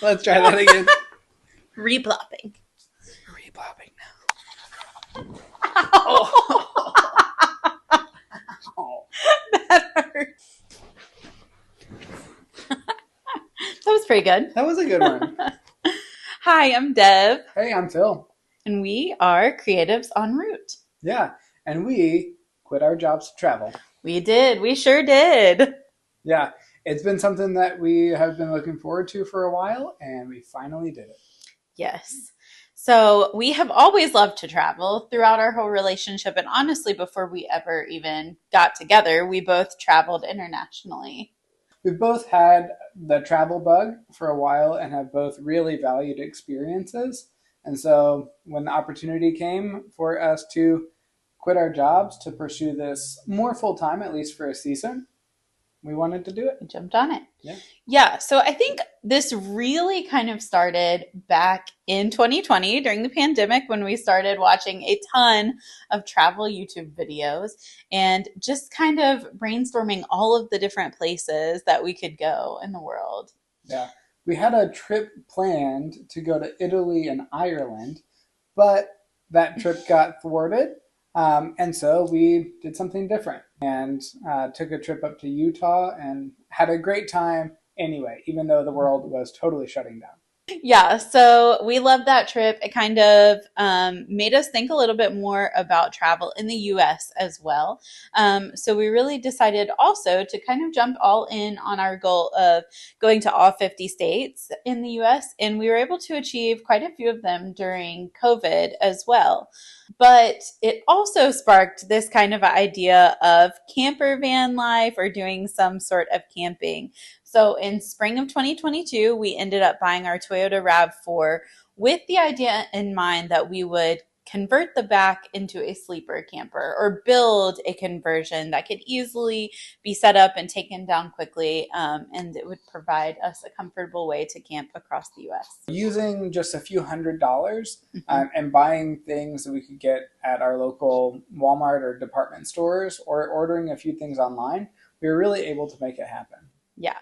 Let's try that again. Replopping. Replopping now. That hurts. That was pretty good. That was a good one. Hi, I'm Deb. Hey, I'm Phil. And we are Creatives en Route. Yeah, and we quit our jobs to travel. We did. We sure did. Yeah, it's been something that we have been looking forward to for a while, and we finally did it. Yes. So we have always loved to travel throughout our whole relationship. And honestly, before we ever even got together, we both traveled internationally. We've both had the travel bug for a while and have both really valued experiences. And so when the opportunity came for us to quit our jobs to pursue this more full time, at least for a season, we wanted to do it. We jumped on it. Yeah. Yeah. So I think this really kind of started back in 2020 during the pandemic when we started watching a ton of travel YouTube videos and just kind of brainstorming all of the different places that we could go in the world. Yeah. We had a trip planned to go to Italy and Ireland, but that trip got thwarted. And so we did something different and took a trip up to Utah and had a great time anyway, even though the world was totally shutting down. Yeah, so we loved that trip. It kind of made us think a little bit more about travel in the US as well. So we really decided also to kind of jump all in on our goal of going to all 50 states in the US. And we were able to achieve quite a few of them during COVID as well. But it also sparked this kind of idea of camper van life or doing some sort of camping. So in spring of 2022, we ended up buying our Toyota RAV4 with the idea in mind that we would convert the back into a sleeper camper or build a conversion that could easily be set up and taken down quickly, and it would provide us a comfortable way to camp across the U.S. Using just a few $100s and buying things that we could get at our local Walmart or department stores or ordering a few things online, we were really able to make it happen. Yeah.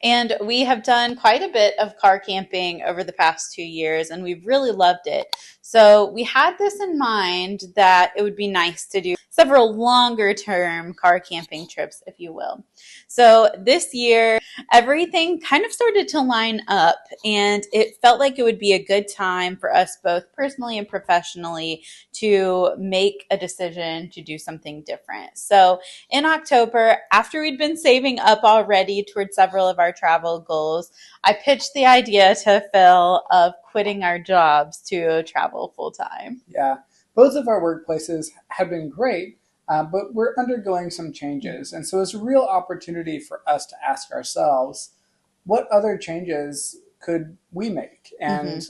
And we have done quite a bit of car camping over the past 2 years, and we've really loved it. So we had this in mind that it would be nice to do several longer term car camping trips, if you will. So this year, everything kind of started to line up, and it felt like it would be a good time for us both personally and professionally to make a decision to do something different. So in October, after we'd been saving up already towards several of our travel goals, I pitched the idea to Phil of quitting our jobs to travel full time. Yeah, both of our workplaces have been great, but we're undergoing some changes. And so it's a real opportunity for us to ask ourselves, what other changes could we make? And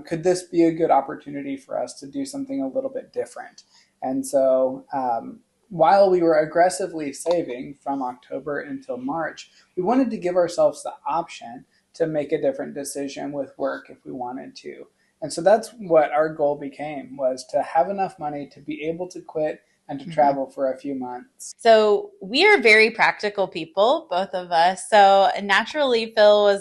could this be a good opportunity for us to do something a little bit different? And so while we were aggressively saving from October until March, we wanted to give ourselves the option to make a different decision with work if we wanted to. And so that's what our goal became, was to have enough money to be able to quit and to travel for a few months. So we are very practical people, both of us. So naturally, Phil was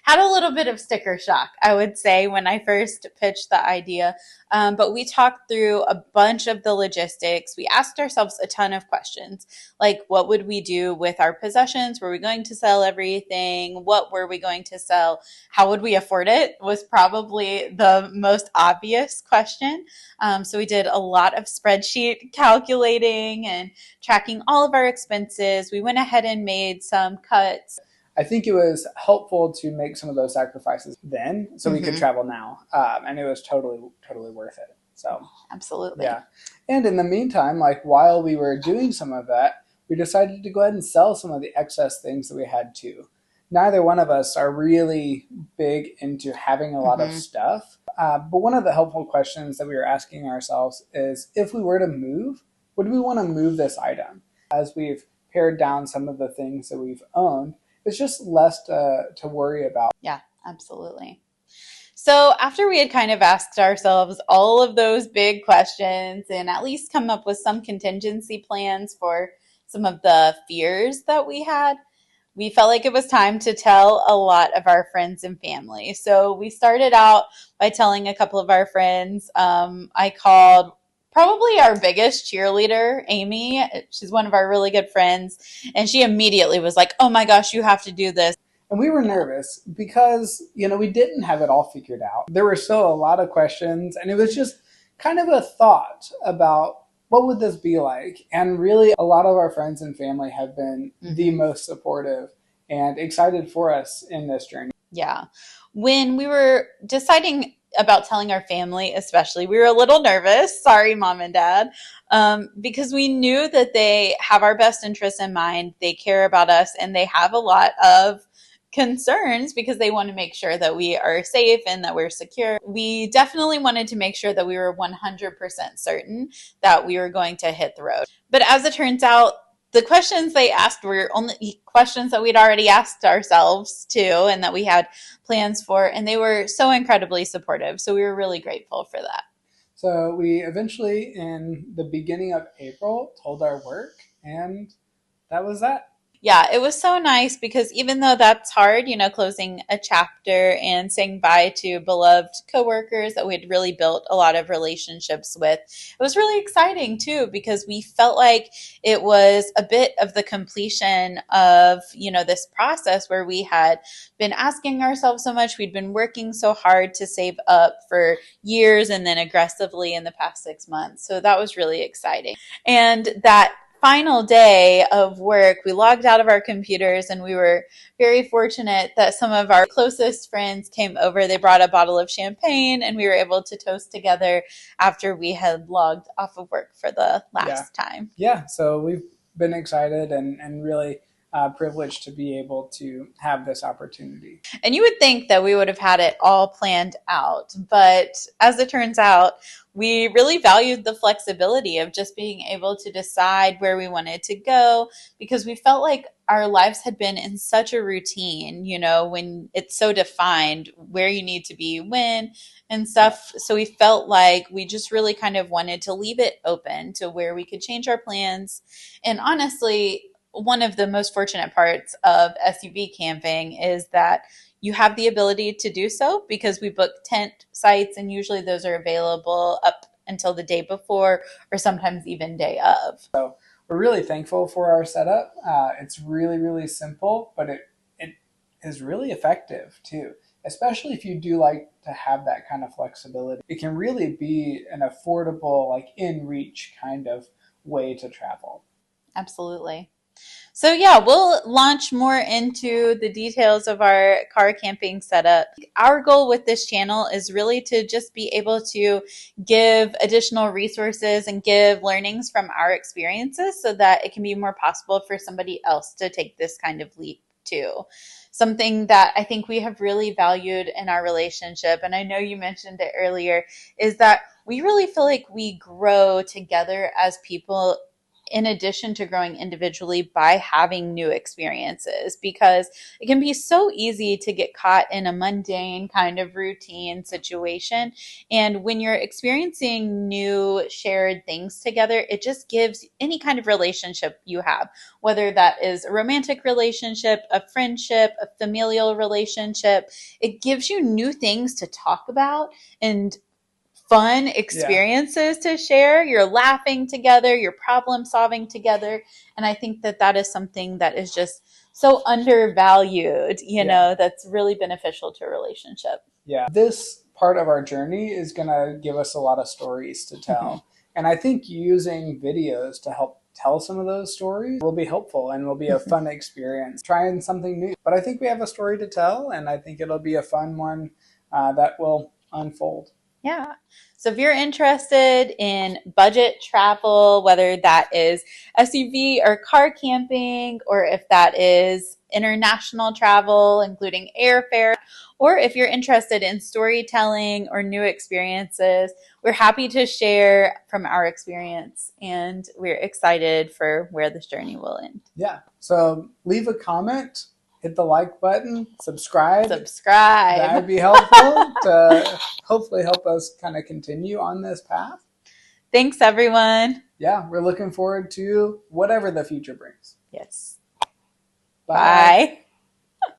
had a little bit of sticker shock, I would say, when I first pitched the idea. But we talked through a bunch of the logistics. We asked ourselves a ton of questions, like what would we do with our possessions? Were we going to sell everything? What were we going to sell? How would we afford it? Was probably the most obvious question. So we did a lot of spreadsheet calculating and tracking all of our expenses. We went ahead and made some cuts. I think it was helpful to make some of those sacrifices then so we could travel now. And it was totally worth it. So absolutely. Yeah. And in the meantime, like while we were doing some of that, we decided to go ahead and sell some of the excess things that we had too. Neither one of us are really big into having a lot of stuff. But one of the helpful questions that we were asking ourselves is, if we were to move, would we want to move this item? As we've pared down some of the things that we've owned, it's just less to worry about. Yeah, absolutely. So after we had kind of asked ourselves all of those big questions and at least come up with some contingency plans for some of the fears that we had, we felt like it was time to tell a lot of our friends and family. So we started out by telling a couple of our friends. I called probably our biggest cheerleader, Amy. She's one of our really good friends. And she immediately was like, oh my gosh, you have to do this. And we were nervous because, we didn't have it all figured out. There were still a lot of questions, and it was just kind of a thought about what would this be like? And really, a lot of our friends and family have been the most supportive and excited for us in this journey. Yeah. When we were deciding about telling our family, especially, we were a little nervous. Sorry, mom and dad, because we knew that they have our best interests in mind. They care about us, and they have a lot of concerns because they want to make sure that we are safe and that we're secure. We definitely wanted to make sure that we were 100% certain that we were going to hit the road. But as it turns out, the questions they asked were only questions that we'd already asked ourselves too, and that we had plans for, and they were so incredibly supportive. So we were really grateful for that. So we eventually, in the beginning of April, told our work, and that was that. Yeah, it was so nice because even though that's hard, closing a chapter and saying bye to beloved coworkers that we'd really built a lot of relationships with, it was really exciting too because we felt like it was a bit of the completion of, this process where we had been asking ourselves so much. We'd been working so hard to save up for years and then aggressively in the past 6 months. So that was really exciting. And that final day of work, we logged out of our computers and we were very fortunate that some of our closest friends came over. They brought a bottle of champagne and we were able to toast together after we had logged off of work for the last time. Yeah, so we've been excited and really privileged to be able to have this opportunity. And you would think that we would have had it all planned out, but as it turns out, we really valued the flexibility of just being able to decide where we wanted to go because we felt like our lives had been in such a routine, when it's so defined where you need to be when and stuff. So we felt like we just really kind of wanted to leave it open to where we could change our plans. And honestly, one of the most fortunate parts of SUV camping is that you have the ability to do so because we book tent sites and usually those are available up until the day before or sometimes even day of. So we're really thankful for our setup. It's really, really simple, but it is really effective too, especially if you do like to have that kind of flexibility. It can really be an affordable, like in reach kind of way to travel. Absolutely. So yeah, we'll launch more into the details of our car camping setup. Our goal with this channel is really to just be able to give additional resources and give learnings from our experiences so that it can be more possible for somebody else to take this kind of leap too. Something that I think we have really valued in our relationship, and I know you mentioned it earlier, is that we really feel like we grow together as people in addition to growing individually by having new experiences, because it can be so easy to get caught in a mundane kind of routine situation. And when you're experiencing new shared things together, it just gives any kind of relationship you have, whether that is a romantic relationship, a friendship, a familial relationship, it gives you new things to talk about and fun experiences to share. You're laughing together, you're problem solving together. And I think that that is something that is just so undervalued, that's really beneficial to a relationship. Yeah. This part of our journey is going to give us a lot of stories to tell. And I think using videos to help tell some of those stories will be helpful and will be a fun experience, trying something new. But I think we have a story to tell, and I think it'll be a fun one that will unfold. Yeah. So if you're interested in budget travel, whether that is SUV or car camping, or if that is international travel, including airfare, or if you're interested in storytelling or new experiences, we're happy to share from our experience and we're excited for where this journey will end. Yeah. So leave a comment, hit the like button, subscribe. That would be helpful to hopefully help us kind of continue on this path. Thanks, everyone. Yeah, we're looking forward to whatever the future brings. Yes. Bye. Bye.